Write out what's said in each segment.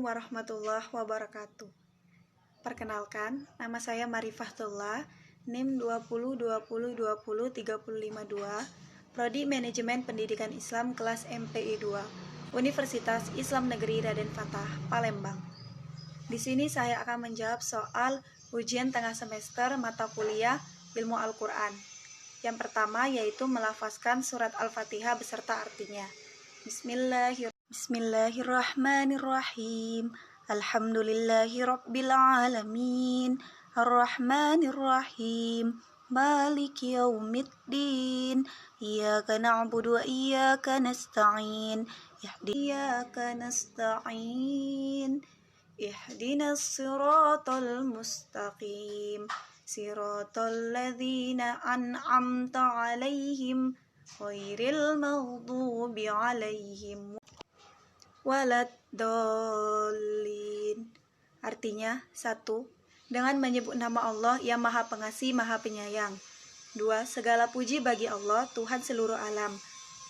warahmatullahi wabarakatuh. Perkenalkan, nama saya Marifahtullah, NIM 202020203552, Prodi Manajemen Pendidikan Islam kelas MPI 2, Universitas Islam Negeri Raden Fatah, Palembang. Di sini saya akan menjawab soal ujian tengah semester mata kuliah Ilmu Al-Quran. Yang pertama yaitu melafazkan surat Al-Fatihah beserta artinya. Bismillahirrahmanirrahim. Alhamdulillahi rabbil alamin. Arrahmanirrahim. Maliki yaumiddin. Iyyaka na'budu wa iyyaka nasta'in. Ihdinas siratal mustaqim. Siratal ladzina an'amta 'alaihim ghairil maghdubi 'alaihim waladdallin. Artinya, 1. Dengan menyebut nama Allah yang Maha Pengasih, Maha Penyayang. 2. Segala puji bagi Allah, Tuhan seluruh alam.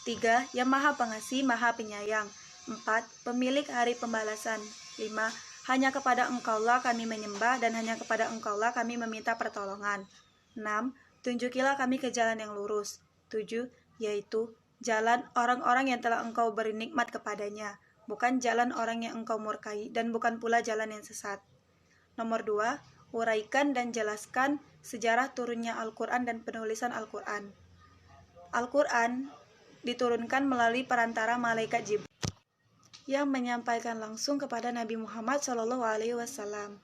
3. Yang Maha Pengasih, Maha Penyayang. 4. Pemilik hari pembalasan. 5. Hanya kepada Engkaulah kami menyembah dan hanya kepada Engkaulah kami meminta pertolongan. 6. Tunjukilah kami ke jalan yang lurus. 7. Yaitu jalan orang-orang yang telah Engkau beri nikmat kepadanya, bukan jalan orang yang Engkau murkai dan bukan pula jalan yang sesat. Nomor 2. Uraikan dan jelaskan sejarah turunnya Al-Quran dan penulisan Al-Quran. Al-Quran diturunkan melalui perantara malaikat Jibril yang menyampaikan langsung kepada Nabi Muhammad SAW.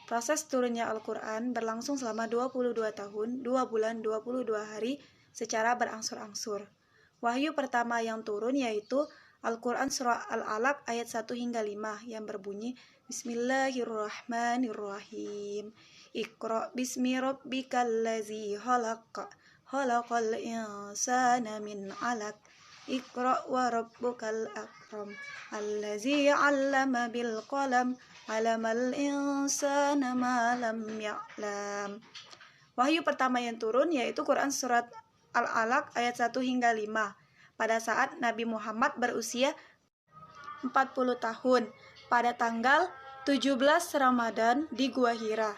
Proses turunnya Al-Quran berlangsung selama 22 tahun, 2 bulan, 22 hari secara berangsur-angsur. Wahyu pertama yang turun yaitu Al-Quran Surah Al-Alaq ayat 1 hingga 5 yang berbunyi Bismillahirrahmanirrahim. Iqra bismi rabbikal ladzi khalaq. Khalaqal insana min 'alaq. Iqra wa rabbukal akram. Allazi 'allama bil qalam. 'Allamal insana ma lam ya'lam. Wahyu pertama yang turun yaitu Quran Surat Al-Alaq ayat 1 hingga 5 pada saat Nabi Muhammad berusia 40 tahun pada tanggal 17 Ramadan di Gua Hira.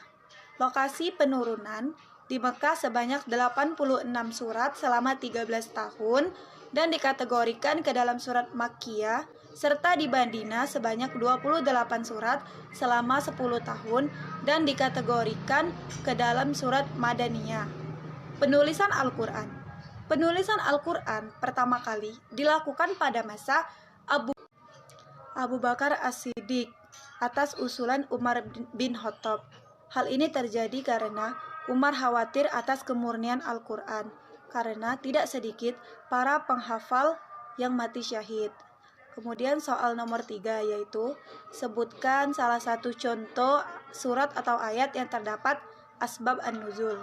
Lokasi penurunan di Mekah sebanyak 86 surat selama 13 tahun dan dikategorikan ke dalam surat Makkiyah, serta di Madinah sebanyak 28 surat selama 10 tahun dan dikategorikan ke dalam surat Madaniyah. Penulisan Al-Quran. Penulisan Al-Quran pertama kali dilakukan pada masa Abu Bakar As-Siddiq atas usulan Umar bin Khattab. Hal ini terjadi karena Umar khawatir atas kemurnian Al-Quran, karena tidak sedikit para penghafal yang mati syahid. Kemudian soal nomor 3 yaitu sebutkan salah satu contoh surat atau ayat yang terdapat asbab an-nuzul.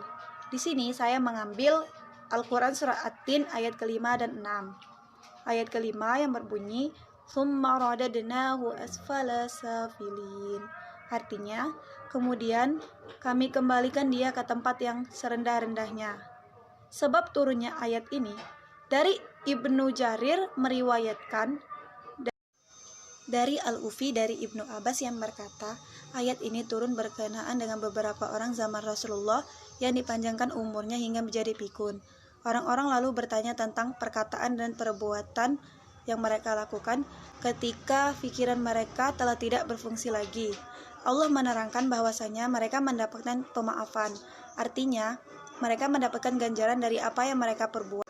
Di sini saya mengambil Al-Quran Surah At-Tin ayat ke-5 dan 6. Ayat ke-5 yang berbunyi Tsumma radadnahu asfala safilin. Artinya, kemudian kami kembalikan dia ke tempat yang serendah-rendahnya. Sebab turunnya ayat ini dari Ibnu Jarir meriwayatkan dari Al-Ufi dari Ibnu Abbas yang berkata, ayat ini turun berkenaan dengan beberapa orang zaman Rasulullah yang dipanjangkan umurnya hingga menjadi pikun. Orang-orang lalu bertanya tentang perkataan dan perbuatan yang mereka lakukan ketika pikiran mereka telah tidak berfungsi lagi. Allah menerangkan bahwasanya mereka mendapatkan pemaafan. Artinya, mereka mendapatkan ganjaran dari apa yang mereka perbuat.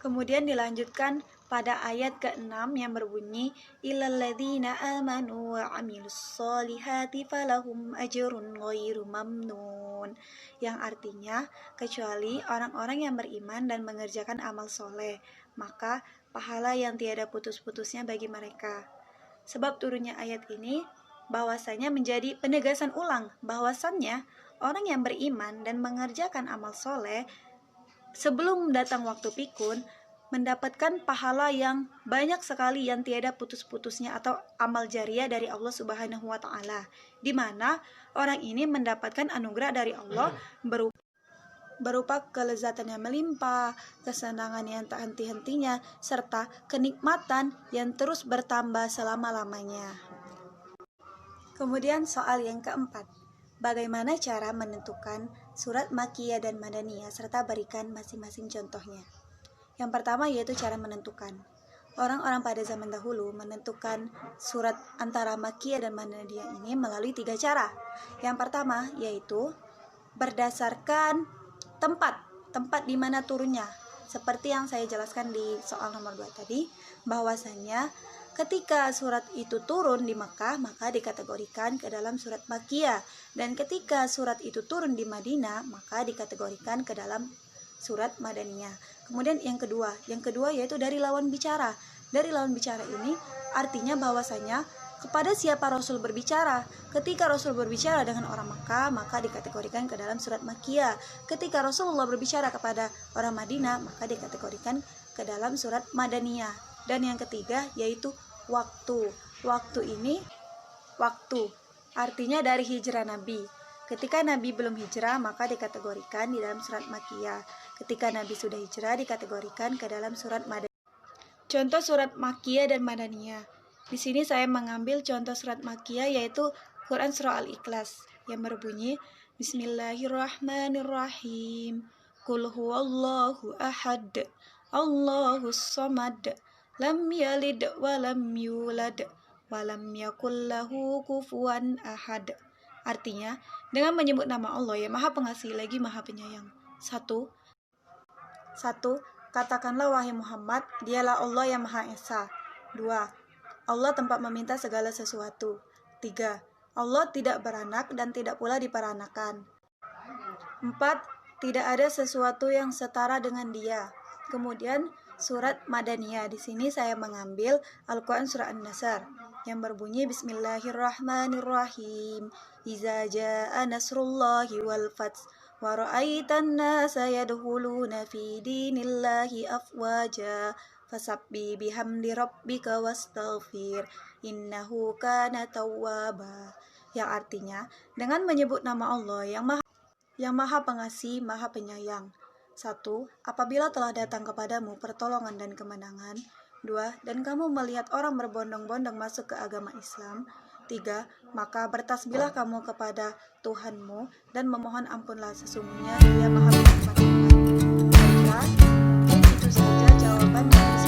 Kemudian dilanjutkan pada ayat ke-6 yang berbunyi illal ladzina amanu wa 'amilus solihati falahum ajrun ghairu mamnun, yang artinya kecuali orang-orang yang beriman dan mengerjakan amal soleh, maka pahala yang tiada putus-putusnya bagi mereka. Sebab turunnya ayat ini bahwasanya menjadi penegasan ulang bahwasannya orang yang beriman dan mengerjakan amal soleh sebelum datang waktu pikun mendapatkan pahala yang banyak sekali yang tiada putus-putusnya atau amal jariah dari Allah Subhanahu wa taala, di mana orang ini mendapatkan anugerah dari Allah berupa kelezatan yang melimpah, kesenangan yang tak henti-hentinya, serta kenikmatan yang terus bertambah selama-lamanya. Kemudian soal yang keempat, bagaimana cara menentukan surat Makkiyah dan Madaniyah serta berikan masing-masing contohnya. Yang pertama yaitu cara menentukan. Orang-orang pada zaman dahulu menentukan surat antara Makkiyah dan Madaniyah ini melalui 3 cara. Yang pertama yaitu berdasarkan tempat di mana turunnya. Seperti yang saya jelaskan di soal nomor 2 tadi, bahwasanya ketika surat itu turun di Makkah, maka dikategorikan ke dalam surat Makkiyah. Dan ketika surat itu turun di Madinah, maka dikategorikan ke dalam surat Madaniyah. Kemudian yang kedua yaitu dari lawan bicara. Dari lawan bicara ini artinya bahwasanya kepada siapa Rasul berbicara. Ketika Rasul berbicara dengan orang Makkah, maka dikategorikan ke dalam surat Makkiyah. Ketika Rasulullah berbicara kepada orang Madinah, maka dikategorikan ke dalam surat Madaniyah. Dan yang ketiga yaitu waktu. Waktu artinya dari hijrah Nabi. Ketika Nabi belum hijrah, maka dikategorikan di dalam surat Makkiyah. Ketika Nabi sudah hijrah, dikategorikan ke dalam surat Madaniyah. Contoh surat Makkiyah dan Madaniyah. Di sini saya mengambil contoh surat Makkiyah yaitu Quran Surah Al-Ikhlas yang berbunyi Bismillahirrahmanirrahim. Qul huwallahu ahad, Allahus samad, lam yalid wa lam yulad, wa lam yakul lahu kufuwan ahad. Artinya, dengan menyebut nama Allah yang Maha Pengasih lagi Maha Penyayang. Satu, katakanlah wahai Muhammad, dialah Allah yang Maha Esa. 2. Allah tempat meminta segala sesuatu. 3. Allah tidak beranak dan tidak pula diperanakan. 4. Tidak ada sesuatu yang setara dengan Dia. Kemudian surat Madaniyah. Di sini saya mengambil Al-Quran surah An-Nasr yang berbunyi Bismillahirrahmanirrahim. Iza jaa nasrullahi wal fath wa ra'aitan nasa yadkhuluna fi dinillahi afwaja fasabbi bihamdi rabbika wastaghfir innahu kana tawwaba. Yang artinya dengan menyebut nama Allah yang maha pengasih, maha penyayang. 1. Apabila telah datang kepadamu pertolongan dan kemenangan. 2. Dan kamu melihat orang berbondong-bondong masuk ke agama Islam. 3. Maka bertasbihlah kamu kepada Tuhanmu dan memohon ampunlah, sesungguhnya Dia Maha Penyayang. Baiklah, itu saja jawaban dari